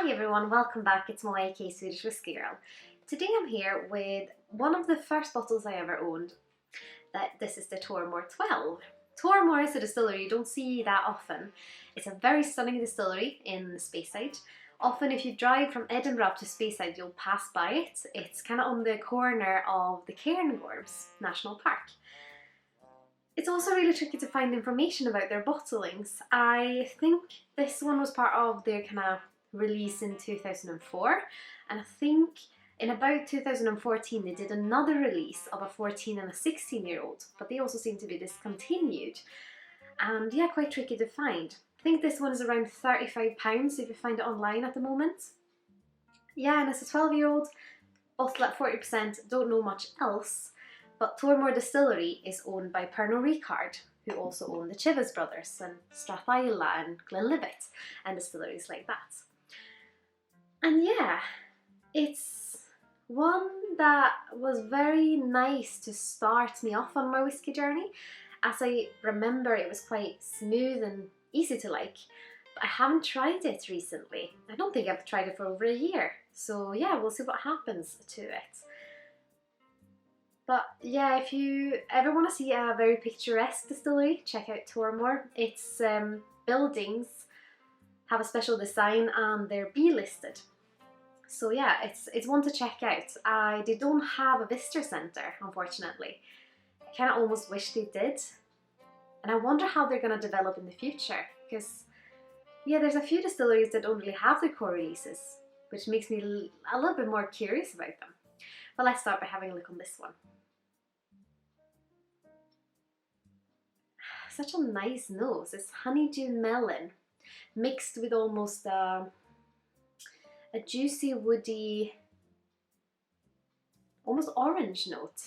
Hi everyone, welcome back. It's my AK Swedish Whiskey Girl. Today I'm here with one of the first bottles I ever owned. This is the Tormore 12. Tormore is a distillery you don't see that often. It's a very stunning distillery in Speyside. Often if you drive from Edinburgh to Speyside you'll pass by it. It's kind of on the corner of the Cairngorms National Park. It's also really tricky to find information about their bottlings. I think this one was part of their kind of release in 2004, and I think in about 2014 they did another release of a 14 and a 16-year-old, but they also seem to be discontinued. And yeah, quite tricky to find. I think this one is around £35 if you find it online at the moment. Yeah, and it's a 12-year-old, bottled at 40%, don't know much else. But Tormore Distillery is owned by Pernod Ricard, who also own the Chivas brothers and Strathisla and Glenlivet and distilleries like that. And yeah, it's one that was very nice to start me off on my whiskey journey. As I remember, it was quite smooth and easy to like, but I haven't tried it recently. I don't think I've tried it for over a year. So yeah, we'll see what happens to it. But yeah, if you ever want to see a very picturesque distillery, check out Tormore. Its buildings have a special design and they're B-listed. So yeah, it's one to check out. They don't have a visitor centre, unfortunately. I kind of almost wish they did. And I wonder how they're going to develop in the future. Because yeah, there's a few distilleries that don't really have their core releases, which makes me a little bit more curious about them. But let's start by having a look on this one. Such a nice nose. It's honeydew melon mixed with almost a juicy, woody, almost orange note.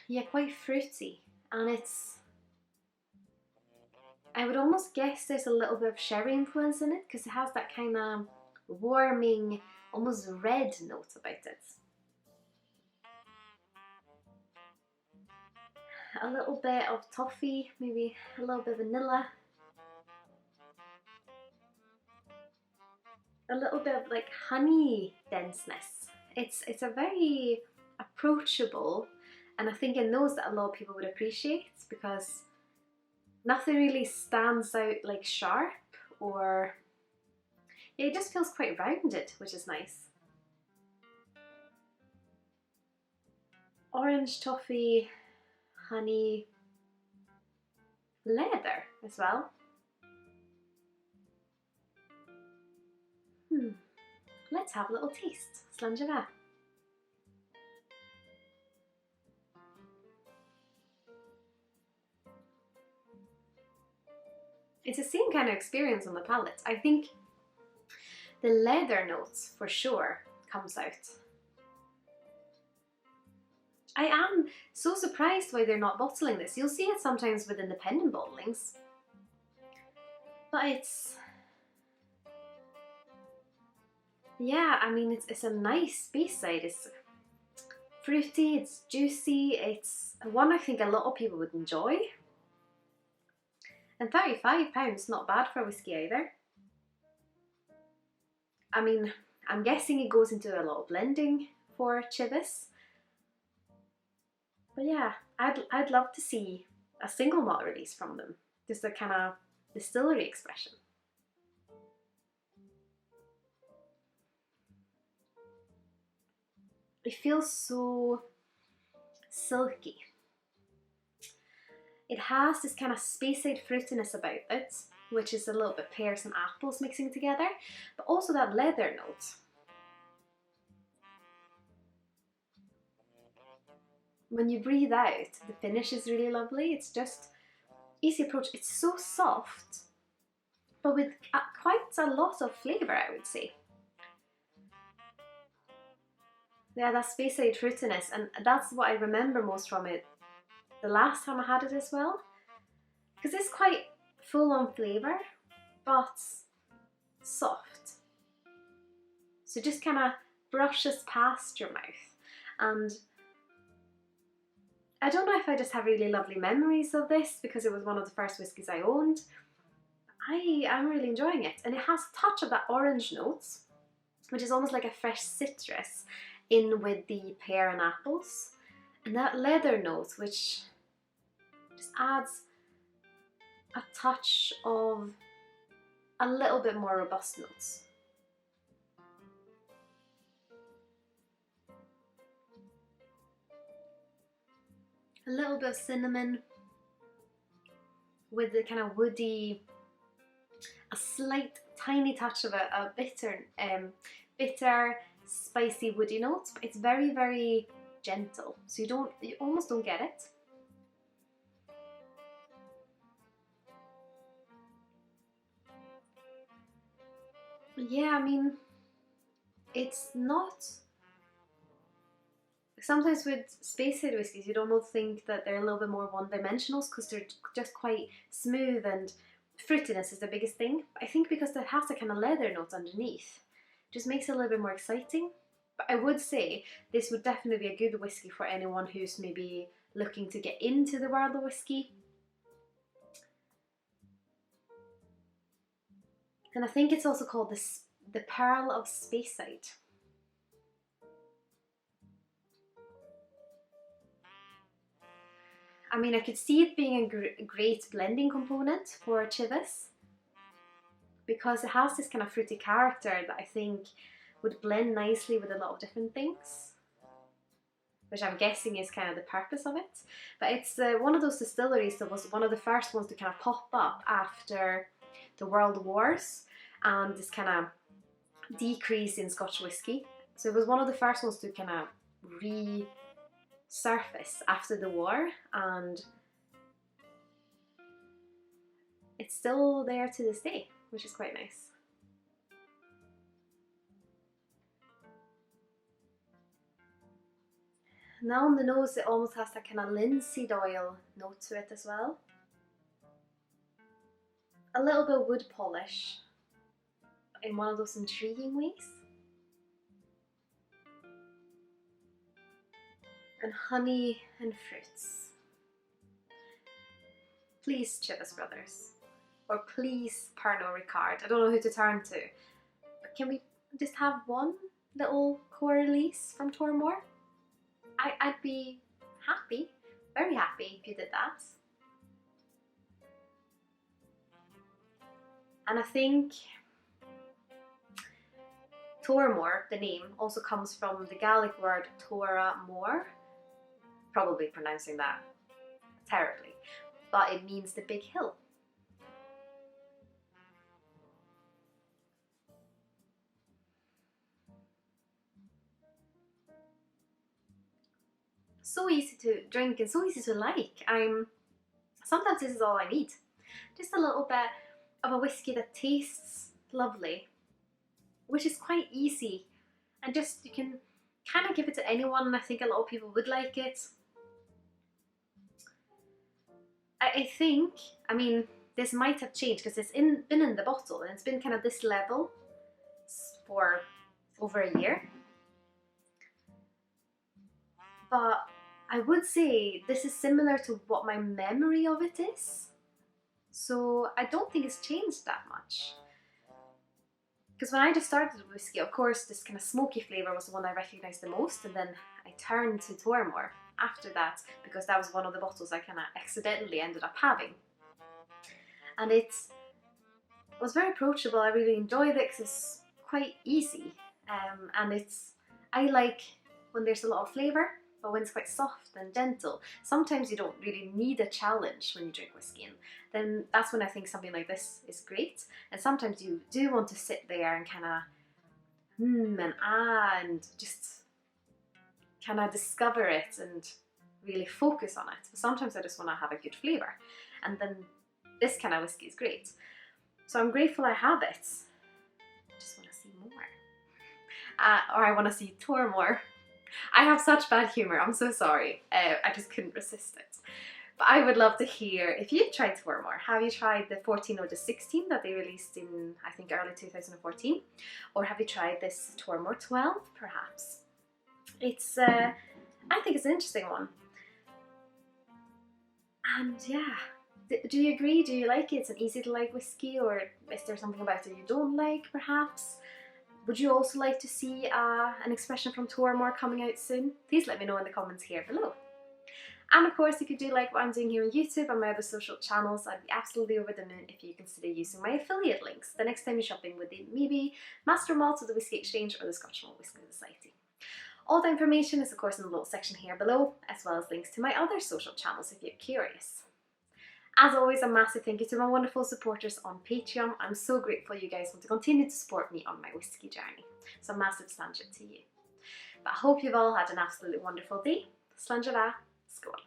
Yeah, quite fruity, and I would almost guess there's a little bit of sherry influence in it because it has that kind of warming, almost red note about it. A little bit of toffee, maybe a little bit of vanilla. A little bit of like honey denseness. It's a very approachable, and I think a nose that a lot of people would appreciate because nothing really stands out like sharp, or yeah, it just feels quite rounded, which is nice. Orange, toffee, honey, leather as well. Let's have a little taste. Sláinte Skål. It's the same kind of experience on the palate. I think the leather notes for sure comes out. I am so surprised why they're not bottling this. You'll see it sometimes with independent bottlings. But yeah, I mean, it's a nice Speyside. It's fruity, it's juicy, it's one I think a lot of people would enjoy. And £35, not bad for whiskey either. I mean, I'm guessing it goes into a lot of blending for Chivas. But yeah, I'd love to see a single malt release from them. Just a kind of distillery expression. It feels so silky. It has this kind of Speyside fruitiness about it, which is a little bit pears and apples mixing together, but also that leather note. When you breathe out, the finish is really lovely. It's just easy approach. It's so soft, but with quite a lot of flavour, I would say. Yeah, that Speyside fruitiness, and that's what I remember most from it the last time I had it as well, because it's quite full on flavour, but soft. So just kind of brushes past your mouth. And I don't know if I just have really lovely memories of this because it was one of the first whiskies I owned. I'm really enjoying it, and it has a touch of that orange notes, which is almost like a fresh citrus in with the pear and apples, and that leather note which just adds a touch of a little bit more robust notes. A little bit of cinnamon with the kind of woody, a slight tiny touch of a bitter, spicy woody note. It's very, very gentle, so you almost don't get it. Yeah, I mean, it's not. Sometimes with Speyside whiskies, you'd almost think that they're a little bit more one-dimensional because they're just quite smooth, and fruitiness is the biggest thing. I think because it has a kind of leather note underneath, it just makes it a little bit more exciting. But I would say this would definitely be a good whiskey for anyone who's maybe looking to get into the world of whiskey. And I think it's also called the Pearl of Speyside. I mean, I could see it being a great blending component for Chivas because it has this kind of fruity character that I think would blend nicely with a lot of different things, which I'm guessing is kind of the purpose of it. But it's one of those distilleries that was one of the first ones to kind of pop up after the World Wars and this kind of decrease in Scotch whisky. So it was one of the first ones to kind of resurface after the war, and it's still there to this day, which is quite nice. Now on the nose, it almost has that kind of linseed oil note to it as well. A little bit of wood polish in one of those intriguing ways. And honey and fruits. Please, Chivas Brothers, or please, Pernod Ricard. I don't know who to turn to, but can we just have one little core release from Tormore? I'd be happy, very happy if you did that. And I think Tormore, the name, also comes from the Gaelic word Tormore. Probably pronouncing that terribly, but it means the big hill. So easy to drink and so easy to like. Sometimes this is all I need. Just a little bit of a whiskey that tastes lovely, which is quite easy, and just you can kind of give it to anyone, and I think a lot of people would like it. I think, I mean, this might have changed because it's been in the bottle and it's been kind of this level for over a year. But I would say this is similar to what my memory of it is. So I don't think it's changed that much. Because when I just started with whiskey, of course, this kind of smoky flavour was the one I recognised the most, and then I turned to Tormore after that because that was one of the bottles I kind of accidentally ended up having. And it was very approachable. I really enjoyed it because it's quite easy, and I like when there's a lot of flavour, but when it's quite soft and gentle. Sometimes you don't really need a challenge when you drink whiskey, and then that's when I think something like this is great. And sometimes you do want to sit there and kind of and just kind of discover it and really focus on it. But sometimes I just want to have a good flavour, and then this kind of whiskey is great. So I'm grateful I have it. I just want to see more. Or I want to see Tormore. I have such bad humour, I'm so sorry. I just couldn't resist it. But I would love to hear if you've tried Tormore. Have you tried the 14 or the 16 that they released in, I think, early 2014? Or have you tried this Tormore 12 perhaps? It's, I think it's an interesting one. And yeah, do you agree? Do you like it? It's an easy to like whiskey, or is there something about it you don't like perhaps? Would you also like to see an expression from Tormore coming out soon? Please let me know in the comments here below. And of course, if you do like what I'm doing here on YouTube and my other social channels, I'd be absolutely over the moon if you consider using my affiliate links the next time you're shopping with the maybe Master Malt of the Whisky Exchange or the Scotch Whisky Society. All the information is of course in the little section here below, as well as links to my other social channels if you're curious. As always, a massive thank you to my wonderful supporters on Patreon. I'm so grateful you guys want to continue to support me on my whiskey journey. So massive Sláinte to you. But I hope you've all had an absolutely wonderful day. Sláinte Skål.